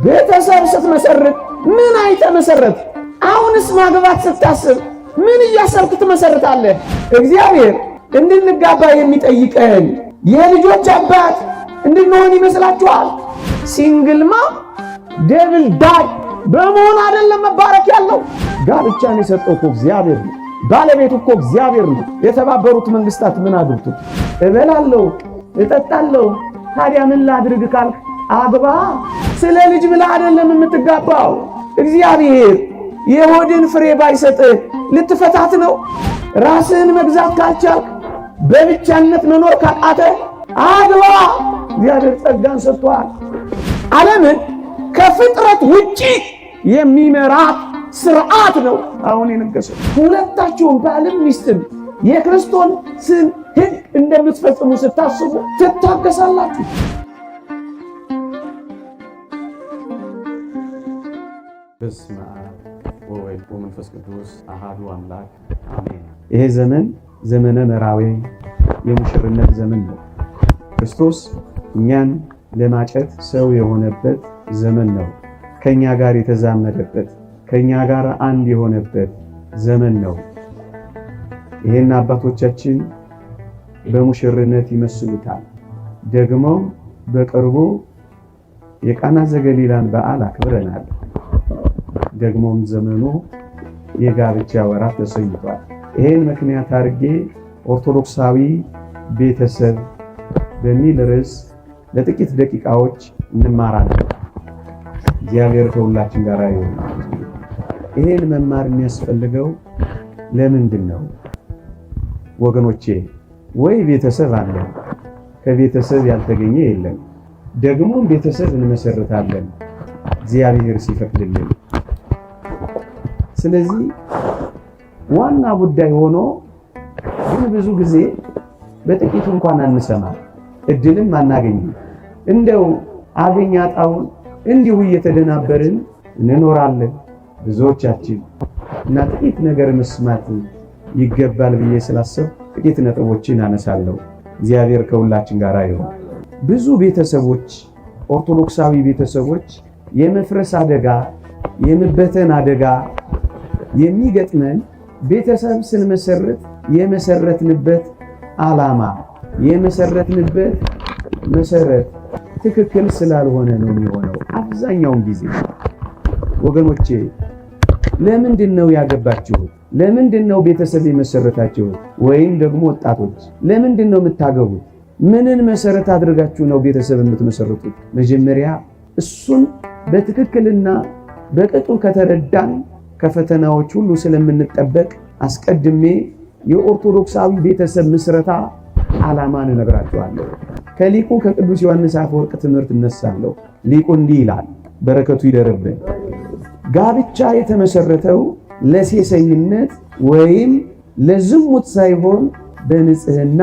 ቤተሰብ ስትመሰርት ምን አይተህ መሰረት? አሁንስ ማግባት ስታስብ ምን እያሰብክ ትመሰርታለህ? እግዚአብሔር እንድንጋባ የሚጠይቀን የልጆች አባት እንድንሆን ይመስላችኋል? ሲንግልማ ደብል ዳይ በመሆን አይደለም መባረክ ያለው። ጋብቻን የሰጠው እኮ እግዚአብሔር ነው። ባለቤቱ እኮ እግዚአብሔር ነው። የተባበሩት መንግስታት ምን አድርጉት? እበላለሁ እጠጣለሁ፣ ታዲያ ምን ላድርግ ካልክ አግባ። ስለ ልጅ ብለህ አይደለም የምትጋባው። እግዚአብሔር የሆድን ፍሬ ባይሰጥህ ልትፈታት ነው? ራስህን መግዛት ካልቻልክ፣ በብቻነት መኖር ካቃተህ አግባ። እግዚአብሔር ጸጋን ሰጥቷል። ዓለምን ከፍጥረት ውጪ የሚመራት ስርዓት ነው አሁን የነገሰው። ሁለታችሁም ባልም ሚስትም የክርስቶስን ሕግ እንደምትፈጽሙ ስታስቡ ትታገሳላችሁ። በስመ አብ ወወልድ ወመንፈስ ቅዱስ አሐዱ አምላክ አሜን። ይሄ ዘመን ዘመነ መራዊ የሙሽርነት ዘመን ነው። ክርስቶስ እኛን ለማጨት ሰው የሆነበት ዘመን ነው። ከኛ ጋር የተዛመደበት ከኛ ጋር አንድ የሆነበት ዘመን ነው። ይሄን አባቶቻችን በሙሽርነት ይመስሉታል። ደግሞ በቅርቡ የቃና ዘገሊላን በዓል አክብረናል። ደግሞም ዘመኑ የጋብቻ ወራት ተሰይቷል። ይሄን ምክንያት አድርጌ ኦርቶዶክሳዊ ቤተሰብ በሚል ርዕስ ለጥቂት ደቂቃዎች እንማራለን። እግዚአብሔር ከሁላችን ጋር ይሁን። ይሄን መማር የሚያስፈልገው ለምንድን ነው ወገኖቼ? ወይ ቤተሰብ አለ፣ ከቤተሰብ ያልተገኘ የለም። ደግሞም ቤተሰብ እንመሰርታለን እግዚአብሔር ሲፈቅድልን። ስለዚህ ዋና ጉዳይ ሆኖ ግን ብዙ ጊዜ በጥቂቱ እንኳን አንሰማ፣ እድልም አናገኝም። እንደው አገኛጣውን እንዲሁ እየተደናበርን እንኖራለን ብዙዎቻችን። እና ጥቂት ነገር መስማት ይገባል ብዬ ስላሰብ ጥቂት ነጥቦችን አነሳለሁ። እግዚአብሔር ከሁላችን ጋር ይሁን። ብዙ ቤተሰቦች፣ ኦርቶዶክሳዊ ቤተሰቦች የመፍረስ አደጋ፣ የመበተን አደጋ የሚገጥመን ቤተሰብ ስንመሰርት የመሰረትንበት ዓላማ፣ የመሰረትንበት መሰረት ትክክል ስላልሆነ ነው የሚሆነው አብዛኛውን ጊዜ። ወገኖቼ ለምንድን ነው ያገባችሁት? ለምንድን ነው ቤተሰብ የመሰረታችሁት? ወይም ደግሞ ወጣቶች ለምንድን ነው የምታገቡት? ምንን መሰረት አድርጋችሁ ነው ቤተሰብ የምትመሰርቱት? መጀመሪያ እሱን በትክክልና በቅጡ ከተረዳን ከፈተናዎች ሁሉ ስለምንጠበቅ አስቀድሜ የኦርቶዶክሳዊ ቤተሰብ ምስረታ ዓላማን እነግራችኋለሁ። ከሊቁ ከቅዱስ ዮሐንስ አፈወርቅ ትምህርት እነሳለሁ። ሊቁ እንዲህ ይላል፣ በረከቱ ይደርብን። ጋብቻ የተመሰረተው ለሴሰኝነት ወይም ለዝሙት ሳይሆን በንጽህና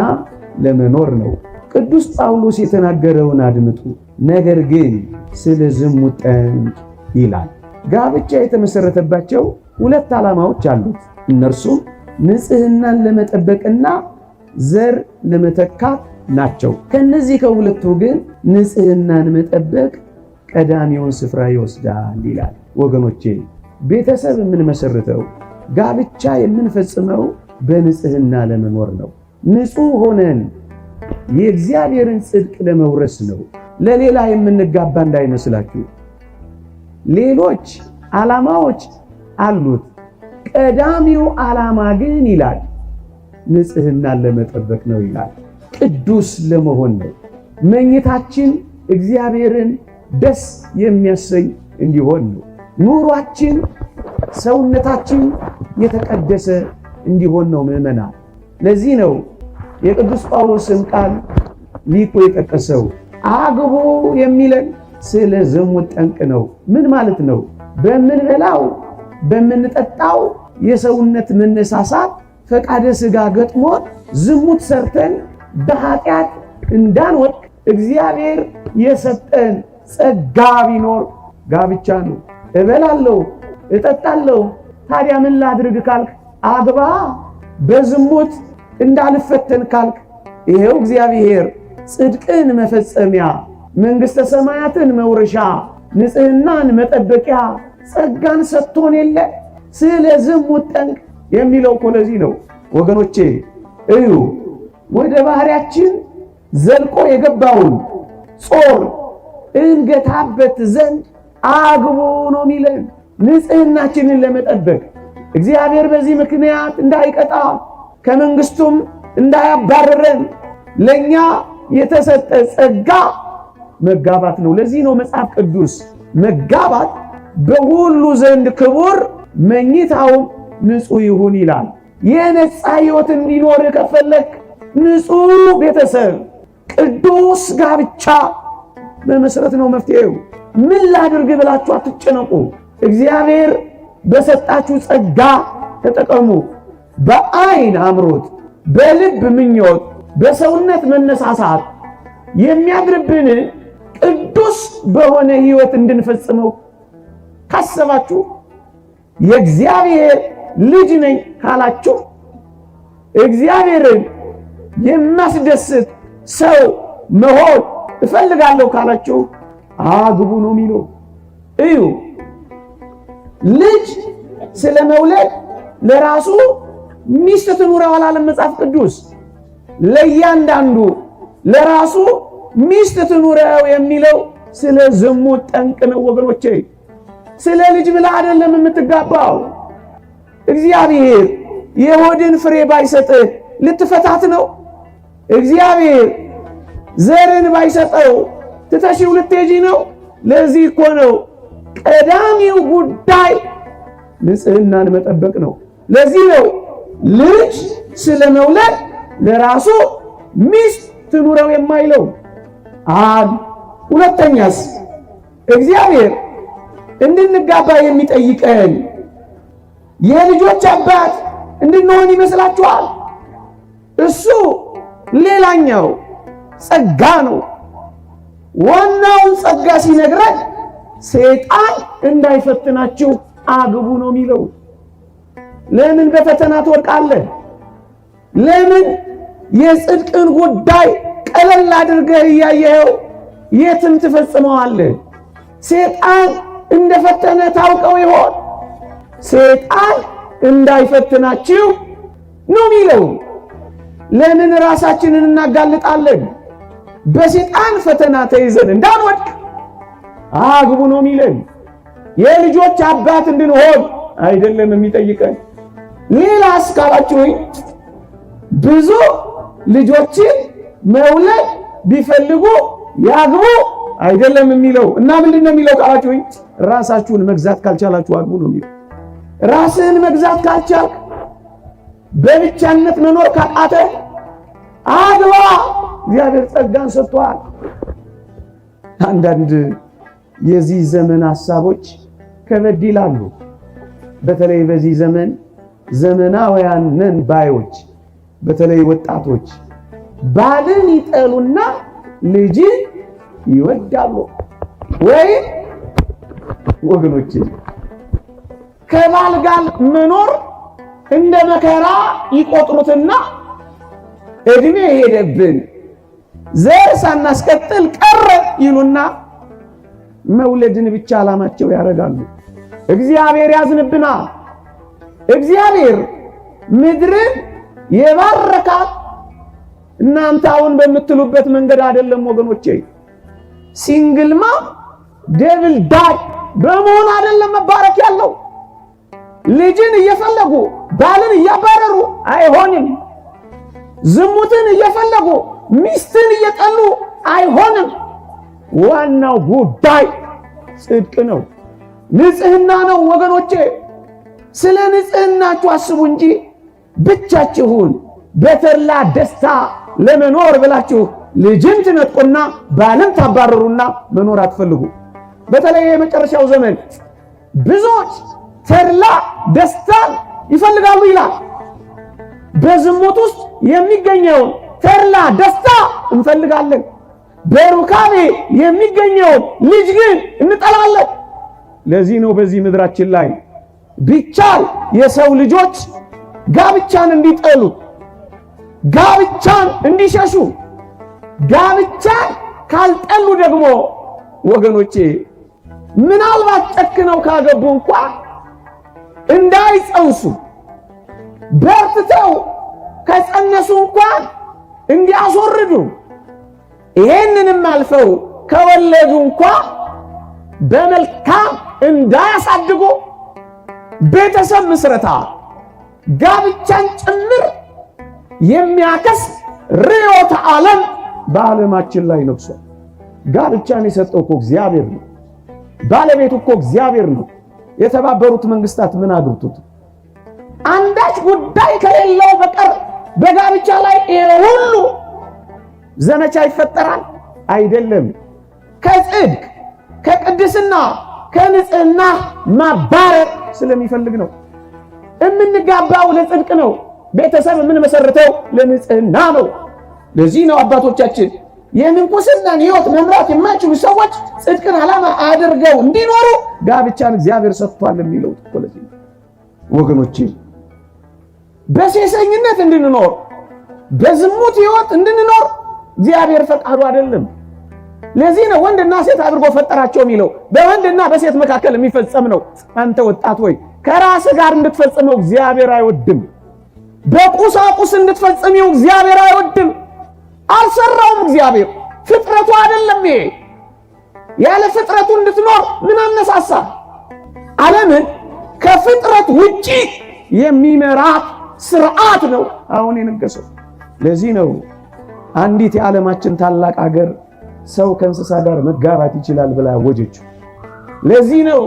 ለመኖር ነው። ቅዱስ ጳውሎስ የተናገረውን አድምጡ። ነገር ግን ስለ ዝሙት ጠንቅ ይላል። ጋብቻ የተመሰረተባቸው ሁለት ዓላማዎች አሉት። እነርሱም ንጽህናን ለመጠበቅና ዘር ለመተካት ናቸው። ከነዚህ ከሁለቱ ግን ንጽህናን መጠበቅ ቀዳሚውን ስፍራ ይወስዳል ይላል። ወገኖቼ ቤተሰብ የምንመሰርተው ጋብቻ የምንፈጽመው በንጽህና ለመኖር ነው። ንጹህ ሆነን የእግዚአብሔርን ጽድቅ ለመውረስ ነው። ለሌላ የምንጋባ እንዳይመስላችሁ። ሌሎች ዓላማዎች አሉት። ቀዳሚው ዓላማ ግን ይላል ንጽህናን ለመጠበቅ ነው ይላል። ቅዱስ ለመሆን ነው። መኝታችን እግዚአብሔርን ደስ የሚያሰኝ እንዲሆን ነው። ኑሯችን፣ ሰውነታችን የተቀደሰ እንዲሆን ነው ምዕመናን። ለዚህ ነው የቅዱስ ጳውሎስን ቃል ሊቁ የጠቀሰው አግቡ የሚለን ስለ ዝሙት ጠንቅ ነው። ምን ማለት ነው? በምንበላው በምንጠጣው የሰውነት መነሳሳት ፈቃደ ሥጋ ገጥሞን ዝሙት ሰርተን በኃጢአት እንዳንወድቅ እግዚአብሔር የሰጠን ጸጋ ቢኖር ጋብቻ ነው። እበላለሁ እጠጣለሁ፣ ታዲያ ምን ላድርግ ካልክ አግባ። በዝሙት እንዳልፈተን ካልክ ይሄው እግዚአብሔር ጽድቅን መፈጸሚያ መንግሥተ ሰማያትን መውረሻ ንጽህናን መጠበቂያ ጸጋን ሰጥቶን የለ ስለ ዝሙት ጠንቅ የሚለው እኮ ለዚህ ነው ወገኖቼ። እዩ ወደ ባህሪያችን ዘልቆ የገባውን ጾር እንገታበት ዘንድ አግቡ ነው የሚለን። ንጽህናችንን ለመጠበቅ እግዚአብሔር በዚህ ምክንያት እንዳይቀጣ ከመንግስቱም እንዳያባረረን ለኛ የተሰጠ ጸጋ መጋባት ነው። ለዚህ ነው መጽሐፍ ቅዱስ መጋባት በሁሉ ዘንድ ክቡር መኝታውም ንጹህ ይሁን ይላል። የነጻ ሕይወት እንዲኖር ከፈለክ ንጹህ ቤተሰብ ቅዱስ ጋብቻ መመስረት ነው መፍትሄው። ምን ላድርግ ብላችሁ አትጨነቁ። እግዚአብሔር በሰጣችሁ ጸጋ ተጠቀሙ። በአይን አምሮት፣ በልብ ምኞት፣ በሰውነት መነሳሳት የሚያድርብን ቅዱስ በሆነ ሕይወት እንድንፈጽመው ካሰባችሁ የእግዚአብሔር ልጅ ነኝ ካላችሁ እግዚአብሔርን የማስደስት ሰው መሆን እፈልጋለሁ ካላችሁ አግቡ ነው የሚለው። እዩ ልጅ ስለመውለድ ለራሱ ሚስት ትኑረው አላለም መጽሐፍ ቅዱስ። ለእያንዳንዱ ለራሱ ሚስት ትኑረው የሚለው ስለ ዝሙት ጠንቅ ነው ወገኖቼ። ስለ ልጅ ብላ አይደለም የምትጋባው። እግዚአብሔር የሆድን ፍሬ ባይሰጥህ ልትፈታት ነው። እግዚአብሔር ዘርን ባይሰጠው ትተሽው ልትሄጂ ነው። ለዚህ እኮ ነው ቀዳሚው ጉዳይ ንጽህናን መጠበቅ ነው። ለዚህ ነው ልጅ ስለመውለድ ለራሱ ሚስት ትኑረው የማይለው። ሁለተኛስ እግዚአብሔር እንድንጋባ የሚጠይቀን የልጆች አባት እንድንሆን ይመስላችኋል? እሱ ሌላኛው ጸጋ ነው። ዋናውን ጸጋ ሲነግረን ሰይጣን እንዳይፈትናችሁ አግቡ ነው የሚለው። ለምን በፈተና ትወድቃለህ? ለምን የጽድቅን ጉዳይ ቀለል አድርገህ እያየኸው የትም ትፈጽመዋለህ? ሰይጣን እንደፈተነ ታውቀው ይሆን? ሰይጣን እንዳይፈትናችሁ ነው የሚለው። ለምን ራሳችንን እናጋልጣለን? በሰይጣን ፈተና ተይዘን እንዳንወድቅ አግቡ ነው የሚለን። የልጆች አባት እንድንሆን አይደለም የሚጠይቀን። ሌላስ ካላችሁኝ ብዙ ልጆችን መውለድ ቢፈልጉ ያግቡ አይደለም የሚለው። እና ምንድን ነው የሚለው ካላችሁኝ ራሳችሁን መግዛት ካልቻላችሁ አግቡ ነው የሚለው። ራስህን መግዛት ካልቻልክ በብቻነት መኖር ካቃተ አግባ። እግዚአብሔር ጸጋን ሰጥቷል። አንዳንድ የዚህ ዘመን ሐሳቦች ከበድ ይላሉ። በተለይ በዚህ ዘመን ዘመናውያን ነን ባዮች፣ በተለይ ወጣቶች ባልን ይጠሉና ልጅን ይወዳሉ። ወይ ወገኖቼ ከባል ጋር መኖር እንደ መከራ ይቆጥሩትና እድሜ ሄደብን ዘር ሳናስቀጥል ቀረ ይሉና መውለድን ብቻ ዓላማቸው ያደርጋሉ። እግዚአብሔር ያዝንብናል። እግዚአብሔር ምድርን የባረካት እናንተ አሁን በምትሉበት መንገድ አይደለም ወገኖቼ። ሲንግልማ ዴቪል ዳይ በመሆን አይደለም መባረክ ያለው። ልጅን እየፈለጉ ባልን እያባረሩ አይሆንም። ዝሙትን እየፈለጉ ሚስትን እየጠሉ አይሆንም። ዋናው ጉዳይ ጽድቅ ነው፣ ንጽህና ነው ወገኖቼ። ስለ ንጽህናችሁ አስቡ እንጂ ብቻችሁን በተላ ደስታ ለመኖር ብላችሁ ልጅን ትነጥቁና ባልን ታባረሩና መኖር አትፈልጉ። በተለይ የመጨረሻው ዘመን ብዙዎች ተድላ ደስታን ይፈልጋሉ ይላል። በዝሙት ውስጥ የሚገኘውን ተድላ ደስታ እንፈልጋለን። በሩካቤ የሚገኘውን ልጅ ግን እንጠላለን። ለዚህ ነው በዚህ ምድራችን ላይ ቢቻል የሰው ልጆች ጋብቻን እንዲጠሉ፣ ጋብቻን እንዲሸሹ፣ ጋብቻን ካልጠሉ ደግሞ ወገኖቼ ምናልባት ጨክነው ካገቡ እንኳን እንዳይጸንሱ በርትተው ከጸነሱ እንኳን እንዲያስወርዱ ይሄንንም አልፈው ከወለዱ እንኳን በመልካም እንዳያሳድጉ ቤተሰብ ምስረታ ጋብቻን ጭምር የሚያከስ ርዕዮተ ዓለም በዓለማችን ላይ ነግሷል። ጋብቻን የሰጠው እኮ እግዚአብሔር ነው። ባለቤቱ እኮ እግዚአብሔር ነው። የተባበሩት መንግስታት ምን አግብቶት? አንዳች ጉዳይ ከሌለው በቀር በጋብቻ ላይ ይሄ ሁሉ ዘመቻ ይፈጠራል አይደለም። ከጽድቅ ከቅድስና ከንጽህና ማባረር ስለሚፈልግ ነው። የምንጋባው ለጽድቅ ነው። ቤተሰብ የምንመሰርተው ለንጽህና ነው። ለዚህ ነው አባቶቻችን የምንኩስናን ሕይወት መምራት የማይችሉ ሰዎች ጽድቅን ዓላማ አድርገው እንዲኖሩ ጋብቻን እግዚአብሔር ሰጥቷል የሚለው እኮ ለዚህ ነው። ወገኖቼ በሴሰኝነት እንድንኖር በዝሙት ሕይወት እንድንኖር እግዚአብሔር ፈቃዱ አይደለም። ለዚህ ነው ወንድና ሴት አድርጎ ፈጠራቸው የሚለው። በወንድና በሴት መካከል የሚፈጸም ነው። አንተ ወጣት ወይ ከራስ ጋር እንድትፈጽመው እግዚአብሔር አይወድም። በቁሳቁስ እንድትፈጽሚው እግዚአብሔር አይወድም። አልሰራውም እግዚአብሔር። ፍጥረቱ አይደለም ይሄ። ያለ ፍጥረቱ እንድትኖር ምን አነሳሳ? ዓለምን ከፍጥረት ውጪ የሚመራት ስርዓት ነው አሁን የነገሰው። ለዚህ ነው አንዲት የዓለማችን ታላቅ ሀገር ሰው ከእንስሳ ጋር መጋባት ይችላል ብላ ያወጀችው። ለዚህ ነው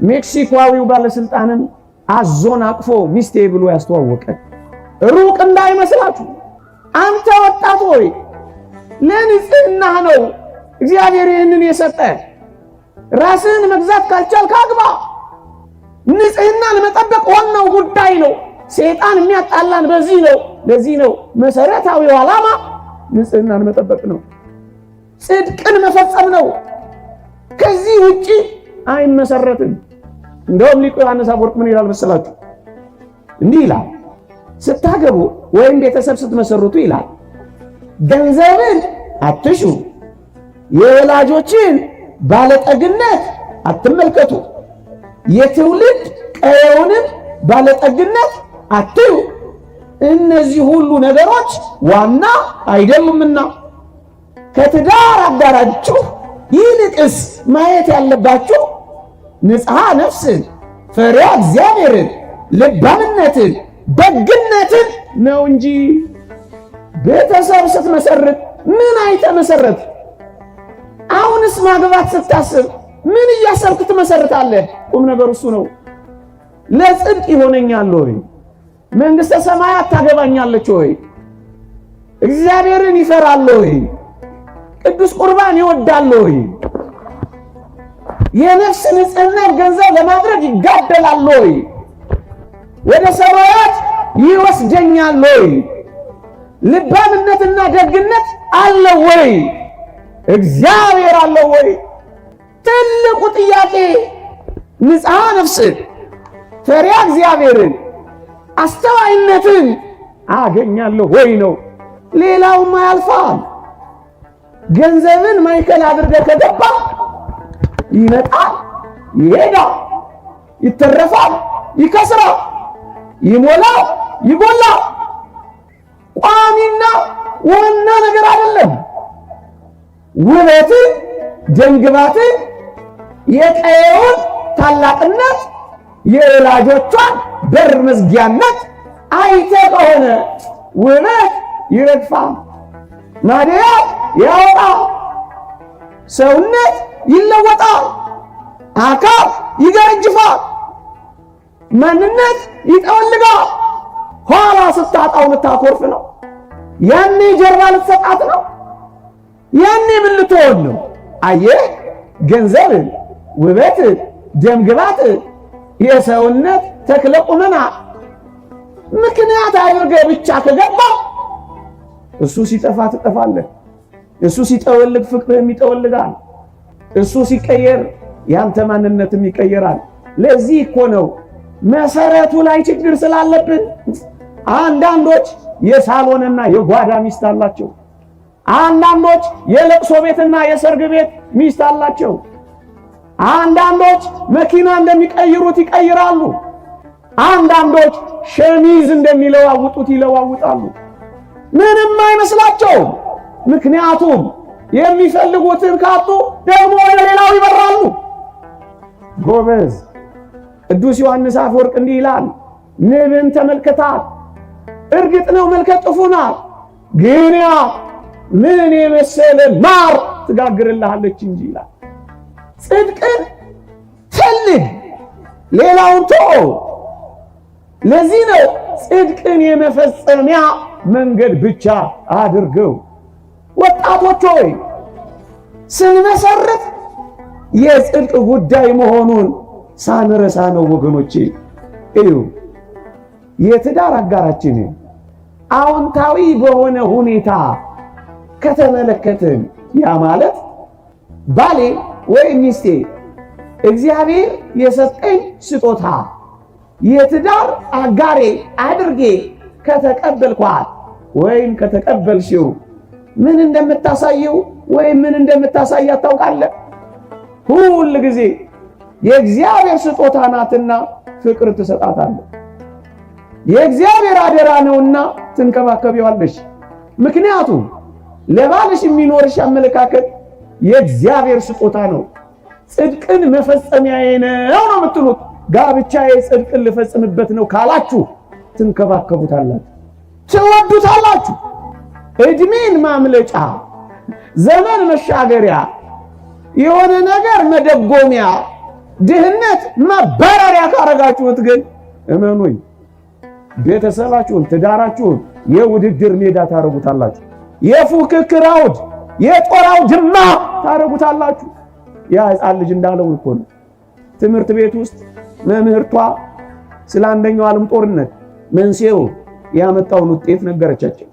ሜክሲኮዊው ባለስልጣንም አዞን አቅፎ ሚስቴ ብሎ ያስተዋወቀ። ሩቅ እንዳይመስላችሁ አንተ ወጣት ሆይ ለንጽህና ነው እግዚአብሔር ይህንን የሰጠ። ራስህን መግዛት ካልቻልክ አግባ። ንጽህናን መጠበቅ ዋናው ጉዳይ ነው። ሰይጣን የሚያጣላን በዚህ ነው። ለዚህ ነው መሰረታዊው ዓላማ ንጽህናን መጠበቅ ነው። ጽድቅን መፈጸም ነው። ከዚህ ውጪ አይመሰረትም። እንደውም ሊቁ ዮሐንስ አፈወርቅ ምን ይላል መሰላችሁ? እንዲህ ይላል፣ ስታገቡ ወይም ቤተሰብ ስትመሰርቱ ይላል ገንዘብን አትሹ፣ የወላጆችን ባለጠግነት አትመልከቱ፣ የትውልድ ቀየውንም ባለጠግነት አትዩ፣ እነዚህ ሁሉ ነገሮች ዋና አይደሉምና ከትዳር አጋራችሁ ይልቅስ ማየት ያለባችሁ ንጽሐ ነፍስን፣ ፈሪሃ እግዚአብሔርን፣ ልባምነትን፣ ደግነትን ነው እንጂ። ቤተሰብ ስትመሰርት ምን አይተህ መሰረት? አሁንስ ማግባት ስታስብ ምን እያሰብክ ትመሰርታለህ? ቁም ነገር እሱ ነው። ለጽድቅ ይሆነኛል ወይ? መንግስተ ሰማያት ታገባኛለች ወይ? እግዚአብሔርን ይፈራል ወይ? ቅዱስ ቁርባን ይወዳል ወይ? የነፍስ ንጽህና ገንዘብ ለማድረግ ይጋደላል ወይ? ወደ ሰማያት ይወስደኛል ወይ? ልባምነትና ደግነት አለ ወይ? እግዚአብሔር አለ ወይ? ትልቁ ጥያቄ ንጽሐ ነፍስን፣ ፈሪሃ እግዚአብሔርን፣ አስተዋይነትን አገኛለሁ ወይ ነው። ሌላውማ ያልፋል። ገንዘብን ማይከል አድርገህ ከገባ ይመጣል፣ ይሄዳል፣ ይተረፋል፣ ይከስራል፣ ይሞላል፣ ይጎላል። ቋሚና ዋና ነገር አይደለም። ውበትን፣ ደምግባትን፣ የቀየውን ታላቅነት፣ የወላጆቿን በር መዝጊያነት አይተህ ከሆነ ውበት ይረግፋል፣ ማደያት ያወጣል፣ ሰውነት ይለወጣል፣ አካል ይገረጅፋል፣ ማንነት ይጠወልጋል። ኋላ ስታጣው ልታኮርፍ ነው። ያኔ ጀርባ ልትሰጣት ነው። ያኔ ምን ልትሆን ነው? አየህ፣ ገንዘብ፣ ውበት፣ ደምግባት፣ የሰውነት ተክለ ቁመና ምክንያት አድርገህ ብቻ ከገባ እሱ ሲጠፋ ትጠፋለህ። እሱ ሲጠወልግ ፍቅርህም ይጠወልጋል። እሱ ሲቀየር ያንተ ማንነትም ይቀየራል። ለዚህ እኮ ነው መሰረቱ ላይ ችግር ስላለብን አንዳንዶች የሳሎንና የጓዳ ሚስት አላቸው። አንዳንዶች የለቅሶ ቤትና የሰርግ ቤት ሚስት አላቸው። አንዳንዶች መኪና እንደሚቀይሩት ይቀይራሉ። አንዳንዶች ሸሚዝ እንደሚለዋውጡት ይለዋውጣሉ። ምንም አይመስላቸውም። ምክንያቱም የሚፈልጉትን ካጡ ደግሞ ወደ ሌላው ይበራሉ። ጎበዝ ቅዱስ ዮሐንስ አፈወርቅ እንዲህ ይላል፣ ንብን ተመልከታት፣ እርግጥ ነው መልከ ጥፉ ናት፣ ግን ያ ምን የመሰለ ማር ትጋግርልሃለች እንጂ ይላል። ጽድቅን ፈልግ፣ ሌላውን ተው። ለዚህ ነው ጽድቅን የመፈጸሚያ መንገድ ብቻ አድርገው። ወጣቶች ሆይ ስንመሰርት የጽድቅ ጉዳይ መሆኑን ሳንረሳ ነው ወገኖቼ። እዩ የትዳር አጋራችንን አዎንታዊ በሆነ ሁኔታ ከተመለከትን ያ ማለት ባሌ ወይም ሚስቴ እግዚአብሔር የሰጠኝ ስጦታ የትዳር አጋሬ አድርጌ ከተቀበልኳት ወይም ከተቀበልሽው ምን እንደምታሳየው ወይም ምን እንደምታሳያት ታውቃለህ? ሁል ጊዜ የእግዚአብሔር ስጦታ ናትና ፍቅር ትሰጣታለህ። የእግዚአብሔር አደራ ነውና ትንከባከቢዋለሽ። ምክንያቱም ለባልሽ የሚኖርሽ አመለካከት የእግዚአብሔር ስጦታ ነው። ጽድቅን መፈጸሚያዬ ነው ነው የምትሉት። ጋብቻዬ ጽድቅን ልፈጽምበት ነው ካላችሁ ትንከባከቡታላችሁ፣ ትወዱታላችሁ። እድሜን ማምለጫ፣ ዘመን መሻገሪያ፣ የሆነ ነገር መደጎሚያ፣ ድህነት መባረሪያ ካረጋችሁት ግን እመኑኝ ቤተሰባችሁን፣ ትዳራችሁን የውድድር ሜዳ ታረጉታላችሁ። የፉክክር አውድ፣ የጦር አውድማ ታረጉታላችሁ። ያ ሕፃን ልጅ እንዳለው እኮ ነው። ትምህርት ቤት ውስጥ መምህርቷ ስለ አንደኛው ዓለም ጦርነት መንስኤው ያመጣውን ውጤት ነገረቻቸው።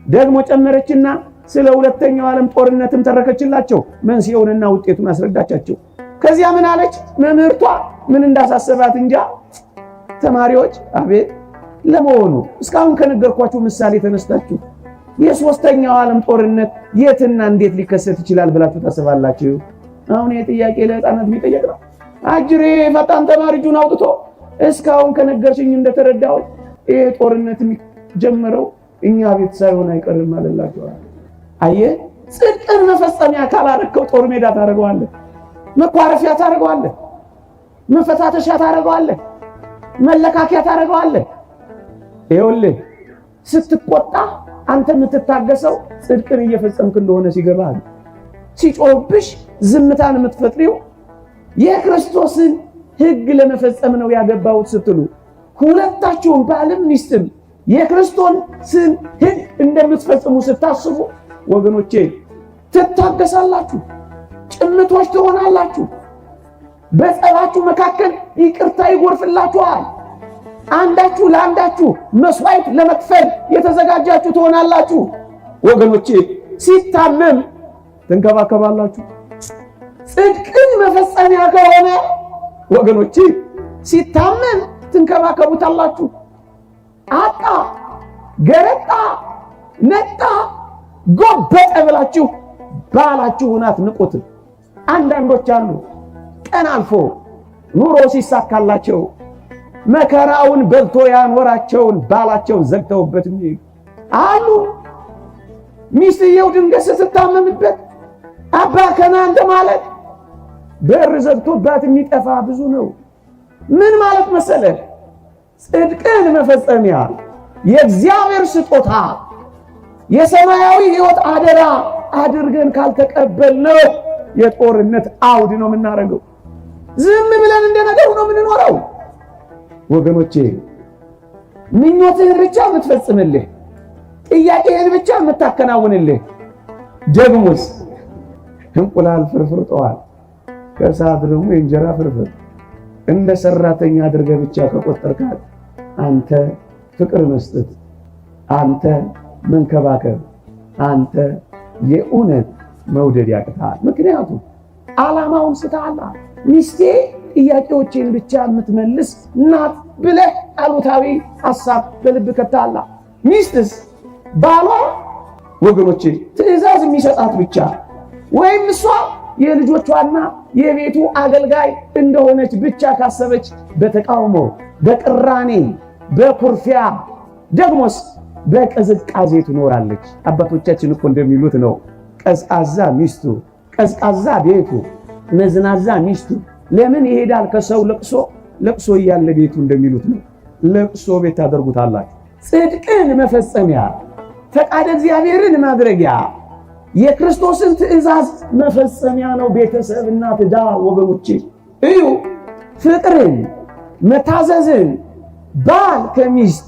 ደግሞ ጨመረችና ስለ ሁለተኛው ዓለም ጦርነትም ተረከችላቸው። መንስኤውንና ውጤቱን አስረዳቻቸው። ከዚያ ምን አለች መምህርቷ? ምን እንዳሳሰባት እንጃ። ተማሪዎች አቤት ለመሆኑ እስካሁን ከነገርኳችሁ ምሳሌ ተነስታችሁ የሶስተኛው ዓለም ጦርነት የትና እንዴት ሊከሰት ይችላል ብላችሁ ታስባላችሁ? አሁን የጥያቄ ለህፃናት የሚጠየቅ ነው። አጅሬ ፈጣን ተማሪ እጁን አውጥቶ እስካሁን ከነገርሽኝ እንደተረዳው ይሄ ጦርነት የሚጀምረው እኛ ቤት ሳይሆን አይቀርም አለላችሁ። አየህ፣ ጽድቅን መፈጸሚያ ካላረከው ጦር ሜዳ ታደርገዋለህ፣ መኳረፊያ ታደርገዋለህ፣ መፈታተሻ ታደርገዋለህ፣ መለካኪያ ታደርገዋለህ። ይኸውልህ ስትቆጣ አንተ የምትታገሰው ጽድቅን እየፈጸምክ እንደሆነ ሲገባህ፣ ሲጮህብሽ ዝምታን የምትፈጥሪው የክርስቶስን ሕግ ለመፈጸም ነው ያገባሁት ስትሉ፣ ሁለታችሁም ባልም ሚስትም የክርስቶስን ሕግ እንደምትፈጽሙ ስታስቡ ወገኖቼ ትታገሳላችሁ፣ ጭምቶች ትሆናላችሁ። በጸባችሁ መካከል ይቅርታ ይጎርፍላችኋል። አንዳችሁ ለአንዳችሁ መስዋዕት ለመክፈል የተዘጋጃችሁ ትሆናላችሁ። ወገኖቼ ሲታመም ትንከባከባላችሁ። ጽድቅን መፈጸሚያ ከሆነ ወገኖቼ ሲታመም ትንከባከቡታላችሁ። አጣ፣ ገረጣ፣ ነጣ፣ ጎበጠ ብላችሁ ባላችሁን አትንቁት። አንዳንዶች አሉ ቀን አልፎ ኑሮ ሲሳካላቸው መከራውን በልቶ ያኖራቸውን ባላቸውን ዘግተውበት አሉ። ሚስትየው ድንገት ስትታመምበት አባ ከናንተ ማለት በር ዘግቶባት የሚጠፋ ብዙ ነው። ምን ማለት መሰለህ? ጽድቅን መፈጸሚያ የእግዚአብሔር ስጦታ የሰማያዊ ሕይወት አደራ አድርገን ካልተቀበልነው የጦርነት አውድ ነው የምናደርገው። ዝም ብለን እንደነገሩ ነው የምንኖረው። ወገኖቼ ምኞትህን ብቻ የምትፈጽምልህ፣ ጥያቄህን ብቻ የምታከናውንልህ፣ ደግሞስ እንቁላል ፍርፍር ጠዋል ከሰዓት ደግሞ የእንጀራ ፍርፍር እንደ ሰራተኛ አድርገህ ብቻ ከቆጠርካት አንተ ፍቅር መስጠት፣ አንተ መንከባከብ፣ አንተ የእውነት መውደድ ያቅታል። ምክንያቱም ዓላማውን ስተሃል። ሚስቴ ጥያቄዎችን ብቻ የምትመልስ ናት ብለህ አሉታዊ ሐሳብ በልብ ከተሃል። ሚስትስ ባሏ ወገኖቼ ትዕዛዝ የሚሰጣት ብቻ ወይም እሷ የልጆቿና የቤቱ አገልጋይ እንደሆነች ብቻ ካሰበች በተቃውሞ፣ በቅራኔ፣ በኩርፊያ ደግሞስ በቅዝቃዜ ትኖራለች። አባቶቻችን እኮ እንደሚሉት ነው ቀዝቃዛ ሚስቱ፣ ቀዝቃዛ ቤቱ፣ መዝናዛ ሚስቱ ለምን ይሄዳል ከሰው ለቅሶ ለቅሶ እያለ ቤቱ እንደሚሉት ነው። ለቅሶ ቤት ታደርጉታላችሁ። ጽድቅን መፈጸሚያ፣ ፈቃደ እግዚአብሔርን ማድረጊያ፣ የክርስቶስን ትእዛዝ መፈጸሚያ ነው ቤተሰብና ትዳር። ወገኖቼ እዩ፣ ፍቅርን፣ መታዘዝን ባል ከሚስት፣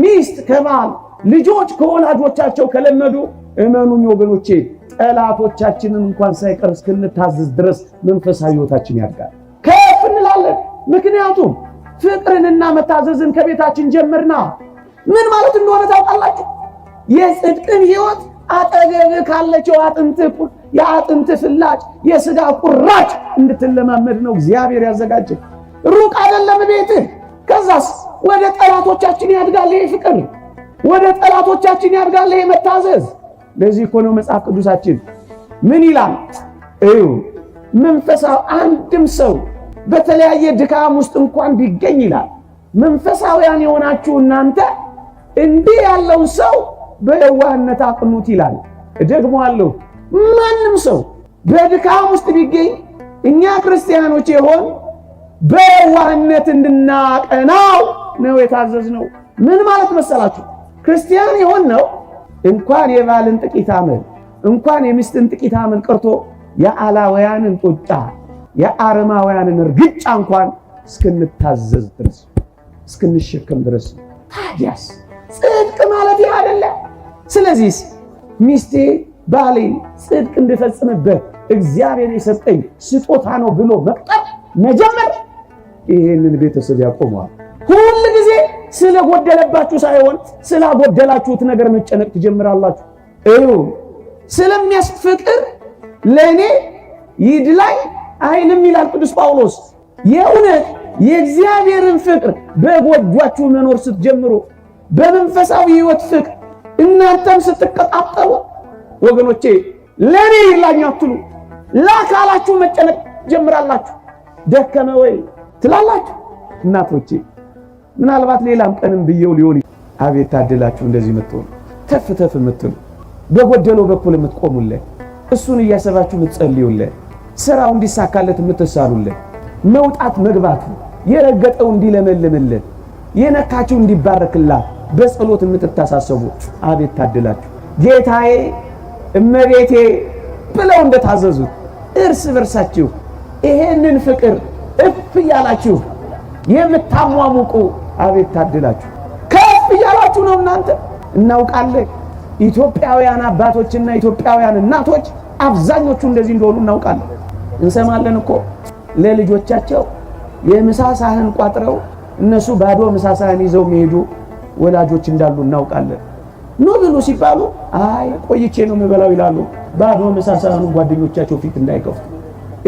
ሚስት ከባል፣ ልጆች ከወላጆቻቸው ከለመዱ እመኑኝ ወገኖቼ ጠላቶቻችንን እንኳን ሳይቀር እስክንታዘዝ ድረስ መንፈሳዊ ሕይወታችን ያድጋል፣ ከፍ እንላለን። ምክንያቱም ፍቅርንና መታዘዝን ከቤታችን ጀምርና ምን ማለት እንደሆነ ታውቃላችሁ? የጽድቅን ሕይወት አጠገብ ካለችው የአጥንት ፍላጭ የሥጋ ቁራጭ እንድትለማመድ ነው እግዚአብሔር ያዘጋጀ። ሩቅ አይደለም ቤትህ። ከዛስ ወደ ጠላቶቻችን ያድጋል ይሄ ፍቅር፣ ወደ ጠላቶቻችን ያድጋል ይሄ መታዘዝ። ለዚህ እኮ ነው መጽሐፍ ቅዱሳችን ምን ይላል? እዩ መንፈሳዊ አንድም ሰው በተለያየ ድካም ውስጥ እንኳን ቢገኝ ይላል መንፈሳውያን የሆናችሁ እናንተ እንዲህ ያለውን ሰው በየዋህነት አቅኑት ይላል። ደግሞአለሁ ማንም ሰው በድካም ውስጥ ቢገኝ እኛ ክርስቲያኖች የሆን በየዋህነት እንድናቀናው ነው የታዘዝነው። ምን ማለት መሰላችሁ? ክርስቲያን የሆን ነው እንኳን የባልን ጥቂት አመል እንኳን የሚስትን ጥቂት አመል ቀርቶ የአላውያንን ጡጫ የአረማውያንን እርግጫ እንኳን እስክንታዘዝ ድረስ እስክንሸከም ድረስ። ታዲያስ ጽድቅ ማለት ይህ አይደለ? ስለዚህ ሚስቴ ባሌ ጽድቅ እንድፈጽምበት እግዚአብሔር የሰጠኝ ስጦታ ነው ብሎ መቅጠር መጀመር ይሄንን ቤተሰብ ያቆመዋል። ሁሉ ጊዜ ስለጎደለባችሁ ሳይሆን ስላጎደላችሁት ነገር መጨነቅ ትጀምራላችሁ። እዩ ስለሚያስፈቅር ለኔ ይድላይ አይልም ይላል ቅዱስ ጳውሎስ። የእውነት የእግዚአብሔርን ፍቅር በጎጇችሁ መኖር ስትጀምሩ፣ በመንፈሳዊ ሕይወት ፍቅር እናንተም ስትቀጣጠሉ ወገኖቼ ለኔ ይላኝ አትሉ፣ ለአካላችሁ መጨነቅ ጀምራላችሁ። ደከመ ወይ ትላላችሁ። እናቶቼ ምናልባት ሌላም ቀንም ብየው ሊሆን አቤት ታድላችሁ እንደዚህ የምትሆኑ ተፍ ተፍ የምትሉ በጎደለው በኩል የምትቆሙለት እሱን እያሰባችሁ የምትጸልዩለት ስራው እንዲሳካለት የምትሳሉለት መውጣት መግባቱ የረገጠው እንዲለመልምለት የነካችሁ እንዲባረክላት በጸሎት የምትታሳሰቡ አቤት ታድላችሁ። ጌታዬ እመቤቴ ብለው እንደታዘዙት እርስ በርሳችሁ ይሄንን ፍቅር እፍ ያላችሁ የምታሟሙቁ አቤት ታድላችሁ። ከፍ ያላችሁ ነው እናንተ። እናውቃለን ኢትዮጵያውያን አባቶችና ኢትዮጵያውያን እናቶች አብዛኞቹ እንደዚህ እንደሆኑ እናውቃለን። እንሰማለን እኮ ለልጆቻቸው የምሳ ሳህን ቋጥረው እነሱ ባዶ ምሳ ሳህን ይዘው የሚሄዱ ወላጆች እንዳሉ እናውቃለን። ኑ ብሉ ሲባሉ አይ ቆይቼ ነው የምበላው ይላሉ። ባዶ ምሳ ሳህኑን ጓደኞቻቸው ፊት እንዳይከፍቱ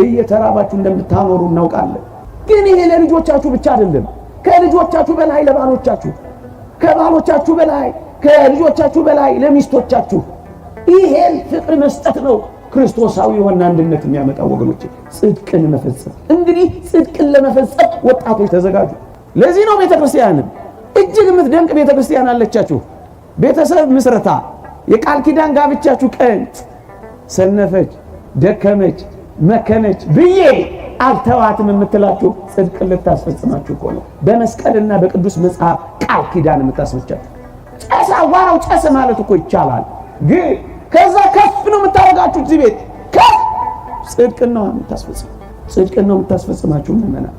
እየተራባችሁ እንደምታኖሩ እናውቃለን። ግን ይሄ ለልጆቻችሁ ብቻ አይደለም፣ ከልጆቻችሁ በላይ ለባሎቻችሁ፣ ከባሎቻችሁ በላይ ከልጆቻችሁ በላይ ለሚስቶቻችሁ ይሄን ፍቅር መስጠት ነው ክርስቶሳዊ የሆነ አንድነት የሚያመጣው ወገኖቼ። ጽድቅን መፈጸም እንግዲህ ጽድቅን ለመፈጸም ወጣቶች ተዘጋጁ። ለዚህ ነው ቤተክርስቲያንም እጅግ የምትደንቅ ቤተክርስቲያን አለቻችሁ። ቤተሰብ ምስረታ የቃል ኪዳን ጋብቻችሁ ቀን ሰነፈች፣ ደከመች፣ መከነች ብዬ አልተዋትም የምትላችሁ ጽድቅን ልታስፈጽማችሁ እኮ ነው። በመስቀልና በቅዱስ መጽሐፍ ቃል ኪዳን የምታስመቻችሁ። ጨሳ ዋራው ጨስ ማለት እኮ ይቻላል፣ ግን ከዛ ከፍ ነው የምታረጋችሁ። እዚህ ቤት ከፍ ጽድቅን ነው የምታስፈጽማችሁ። ምእመናን